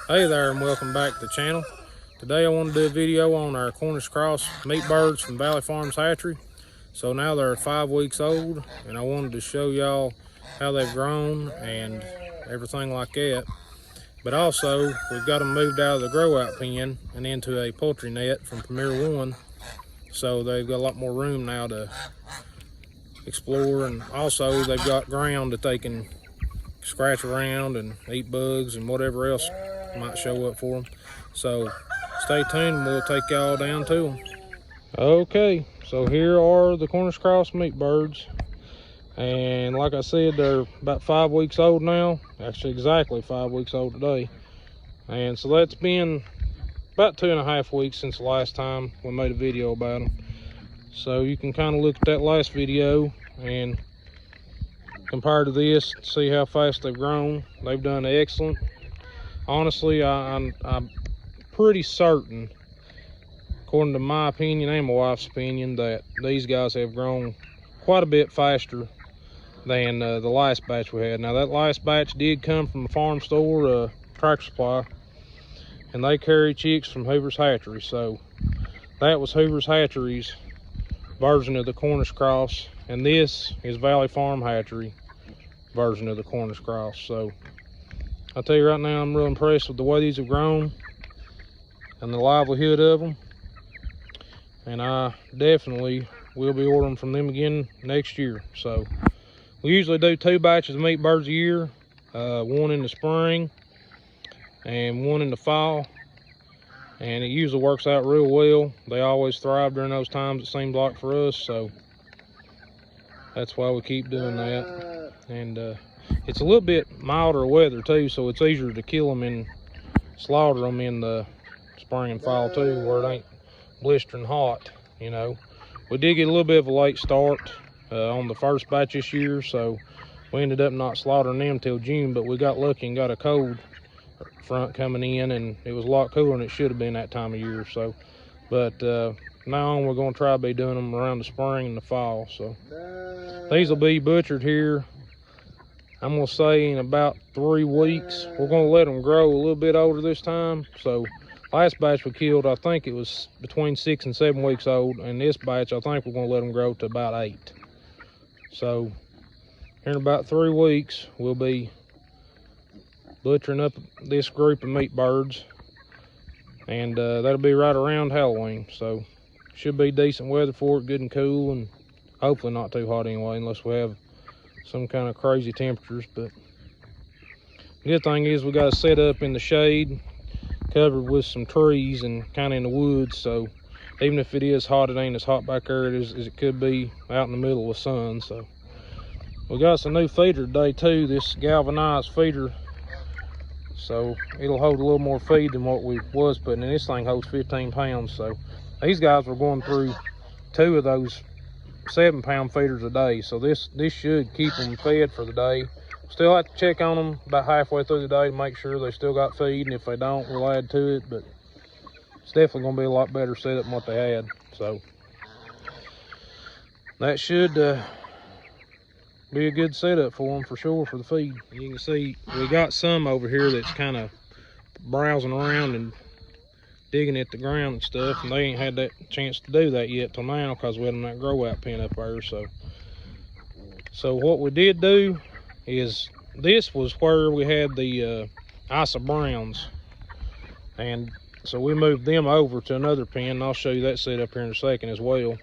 Hey there and welcome back to the channel. Today I want to do a video on our Cornish cross meat birds from Valley Farms Hatchery. So now they're 5 weeks old and I wanted to show y'all how they've grown and everything like that. But also we've got them moved out of the grow out pen and into a poultry net from Premier One. So they've got a lot more room now to explore, and also they've got ground that they can scratch around and eat bugs and whatever else might show up for them. So stay tuned and we'll take y'all down to them. Okay, so here are the Cornish cross meat birds, and like I said, they're about 5 weeks old now. Actually exactly 5 weeks old today. And so that's been about 2.5 weeks since the last time we made a video about them. So you can kind of look at that last video and compare to this, see how fast they've grown. They've done excellent. Honestly, I'm pretty certain, according to my opinion and my wife's opinion, that these guys have grown quite a bit faster than the last batch we had. Now that last batch did come from a farm store, Tractor Supply, and they carry chicks from Hoover's Hatchery. So that was Hoover's Hatchery's version of the Cornish cross, and this is Valley Farm Hatchery version of the Cornish cross. So I'll tell you right now, I'm real impressed with the way these have grown and the livelihood of them, and I definitely will be ordering from them again next year. So we usually do 2 batches of meat birds a year, one in the spring and one in the fall, and it usually works out real well. They always thrive during those times, it seems like, for us, so that's why we keep doing that. And it's a little bit milder weather too, so it's easier to kill them and slaughter them in the spring and fall too, where it ain't blistering hot. You know, we did get a little bit of a late start on the first batch this year, so we ended up not slaughtering them till June, but we got lucky and got a cold front coming in, and it was a lot cooler than it should have been that time of year. So but now on, we're going to try to be doing them around the spring and the fall. So these will be butchered here, I'm going to say, in about 3 weeks. We're going to let them grow a little bit older this time. So last batch we killed, I think it was between 6 and 7 weeks old, and this batch I think we're going to let them grow to about 8. So here in about 3 weeks we'll be butchering up this group of meat birds, and that'll be right around Halloween. So should be decent weather for it, good and cool, and hopefully not too hot anyway, unless we have some kind of crazy temperatures. But the good thing is we got it set up in the shade, covered with some trees and kind of in the woods, so even if it is hot, it ain't as hot back there as it could be out in the middle of the sun. So we got some new feeder today too, this galvanized feeder, so it'll hold a little more feed than what we was putting in. This thing holds 15 pounds. So these guys were going through 2 of those 7-pound feeders a day, so this should keep them fed for the day. Still have to check on them about halfway through the day to make sure they still got feed, and if they don't, we'll add to it. But it's definitely going to be a lot better setup than what they had. So that should be a good setup for them for sure for the feed. You can see we got some over here that's kind of browsing around and digging at the ground and stuff, and they ain't had that chance to do that yet till now because we had them in that grow out pen up there. So what we did do is, this was where we had the Isa Browns, and so we moved them over to another pen, and I'll show you that setup here in a second as well.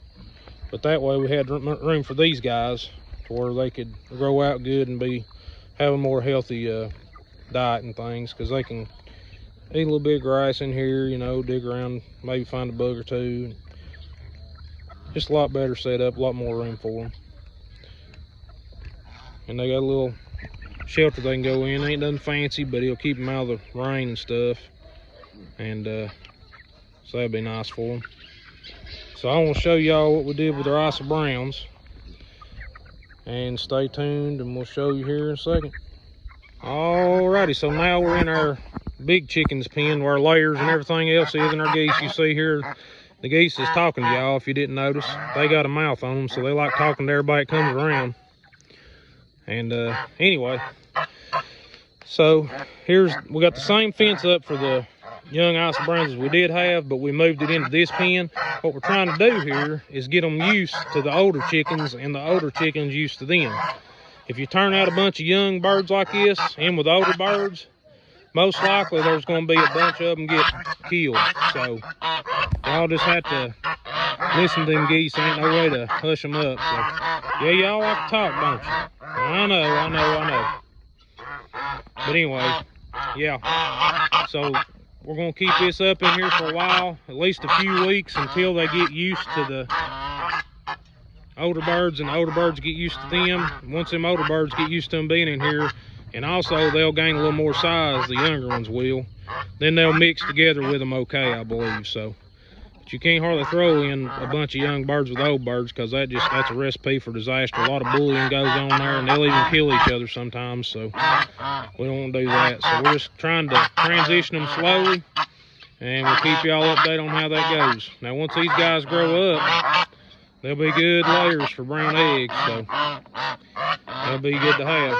But that way we had room for these guys to where they could grow out good and have a more healthy diet and things, because they can eat a little bit of grass in here, you know, dig around, maybe find a bug or two. Just a lot better setup, a lot more room for them. And they got a little shelter they can go in. Ain't nothing fancy, but it'll keep them out of the rain and stuff. And so that'd be nice for them. So I want to show y'all what we did with our Isa Browns. And stay tuned and we'll show you here in a second. Alrighty, so now we're in our big chickens pen where our layers and everything else is, and our geese. You see here, the geese is talking to y'all if you didn't notice. They got a mouth on them, so they like talking to everybody that comes around. And anyway, So we got the same fence up for the young Isle Browns as we did have, but we moved it into this pen. What we're trying to do here is get them used to the older chickens and the older chickens used to them. If you turn out a bunch of young birds like this in with older birds, most likely there's going to be a bunch of them get killed. So y'all just have to listen to them geese. Ain't no way to hush them up. So yeah, y'all like to talk, don't you? I know. But anyway, yeah. So we're going to keep this up in here for a while, at least a few weeks, until they get used to the older birds and the older birds get used to them. Once them older birds get used to them being in here, and also they'll gain a little more size, the younger ones will, then they'll mix together with them okay, I believe. So, but you can't hardly throw in a bunch of young birds with old birds, because that's a recipe for disaster. A lot of bullying goes on there, and they'll even kill each other sometimes. So we don't want to do that. So we're just trying to transition them slowly, and we'll keep y'all updated on how that goes. Now once these guys grow up, they'll be good layers for brown eggs, so they'll be good to have.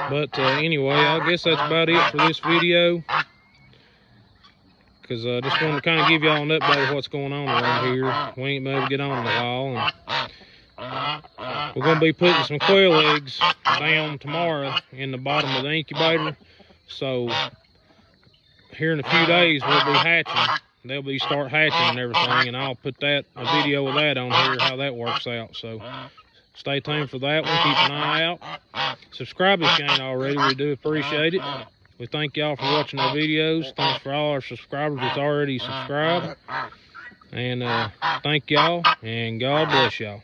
But anyway, I guess that's about it for this video, because I just wanted to kind of give y'all an update of what's going on around here. We ain't been able to get on in a while, and we're going to be putting some quail eggs down tomorrow in the bottom of the incubator. So here in a few days we'll be hatching. They'll be start hatching and everything, and I'll put a video of that on here, how that works out. So stay tuned for that one. Keep an eye out. Subscribe if you ain't already. We do appreciate it. We thank y'all for watching our videos. Thanks for all our subscribers that's already subscribed. And thank y'all, and God bless y'all.